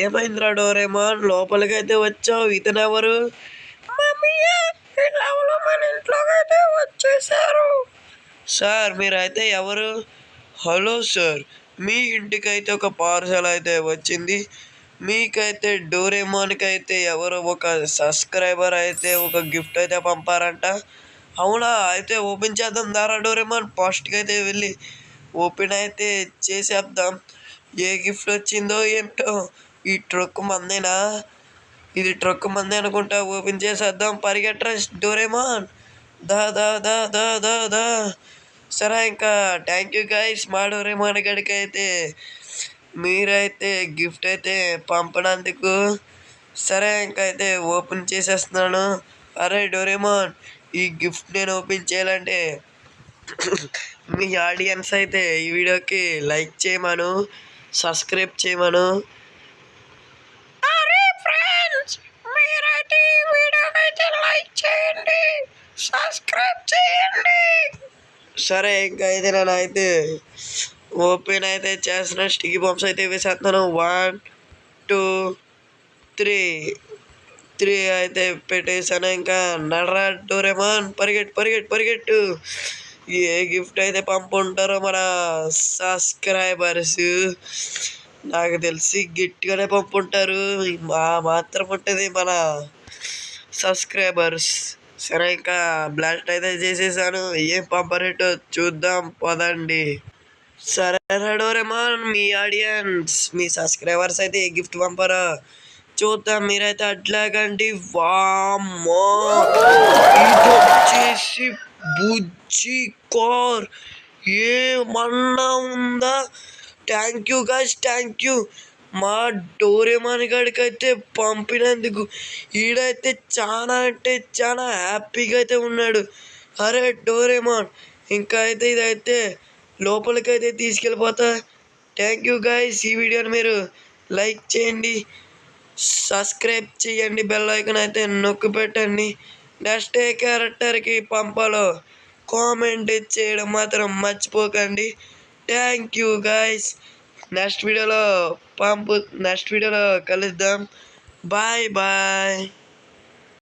ఏమైందిరా డోరేమాన్, లోపలికైతే వచ్చావు? ఇతనెవరు? మన ఇంట్లోకైతే వచ్చేసారు. సార్ మీరైతే ఎవరు? హలో సార్, మీ ఇంటికైతే ఒక పార్సల్ అయితే వచ్చింది. మీకైతే డోరేమాన్కి అయితే ఎవరో ఒక సబ్స్క్రైబర్ అయితే ఒక గిఫ్ట్ అయితే పంపారంట. అవునా? అయితే ఓపెన్ చేద్దాం దారా డోరేమాన్. ఫాస్ట్గా అయితే వెళ్ళి ఓపెన్ అయితే చేసేద్దాం. ఏ గిఫ్ట్ వచ్చిందో ఏంటో. ఈ ట్రక్ మందేనా? ఇది ట్రక్ మందే అనుకుంటా. ఓపెన్ చేసేద్దాం. పరిగెట్రా డోరేమాన్. దా దా దా దా దా దా. సరే, ఇంకా థ్యాంక్ యూ గైస్ మా డోరేమాన్ గడికి అయితే మీరైతే గిఫ్ట్ అయితే పంపడానికి. సరే, ఇంకైతే ఓపెన్ చేసేస్తున్నాను. అరే డోరేమాన్, ఈ గిఫ్ట్ నేను ఓపెన్ చేయాలంటే మీ ఆడియన్స్ అయితే ఈ వీడియోకి లైక్ చేయమను, సబ్స్క్రైబ్ చేయమను. అరే ఫ్రెండ్స్, మీరైతే ఈ వీడియోకి అయితే లైక్ చేయండి, సబ్స్క్రైబ్ చేయండి. సరే, ఇంకా అయితే నేను అయితే ఓపెన్ అయితే చేసిన స్టిక్కీ బాంబ్స్ అయితే వేసేస్తున్నాను. 1 2 3 అయితే పెట్టేసాను. ఇంకా నడరా డోరేమాన్, పరిగెట్టు పరిగెట్టు పరిగెట్టు. ఏ గిఫ్ట్ అయితే పంపుంటారో మన సబ్స్క్రైబర్స్. నాకు తెలిసి గట్టిగానే పంపుంటారు. మాత్రం ఉంటుంది మన సబ్స్క్రైబర్స్. సరే, ఇంకా బ్లాస్ట్ అయితే చేసేసాను. ఏం పంపరేటో చూద్దాం పదండి. సరే డోరేమాన్, మీ ఆడియన్స్, మీ సబ్స్క్రైబర్స్ అయితే ఏ గిఫ్ట్ పంపారా చూద్దాం. మీరైతే అట్లాగండి. వామ్మో, ఇది వచ్చేసి బుజ్జి కార్. ఏమన్నా ఉందా? Thank you guys, thank you మా డోరేమాన్ గడికి అయితే పంపినందుకు. ఈడైతే చాలా అంటే చాలా హ్యాపీగా అయితే ఉన్నాడు. అరే డోరేమాన్, ఇంకా అయితే ఇదైతే లోపలికైతే తీసుకెళ్ళిపోతా. Thank you guys. ఈ వీడియోని మీరు లైక్ చేయండి, సబ్స్క్రైబ్ చేయండి, బెల్ ఐకాన్ అయితే నొక్కి పెట్టండి. నెక్స్ట్ ఏ క్యారెక్టర్కి పంపాలో కామెంట్ చేయడం మాత్రం మర్చిపోకండి. Thank you guys. నెక్స్ట్ వీడియోలో కలుద్దాం. Bye bye.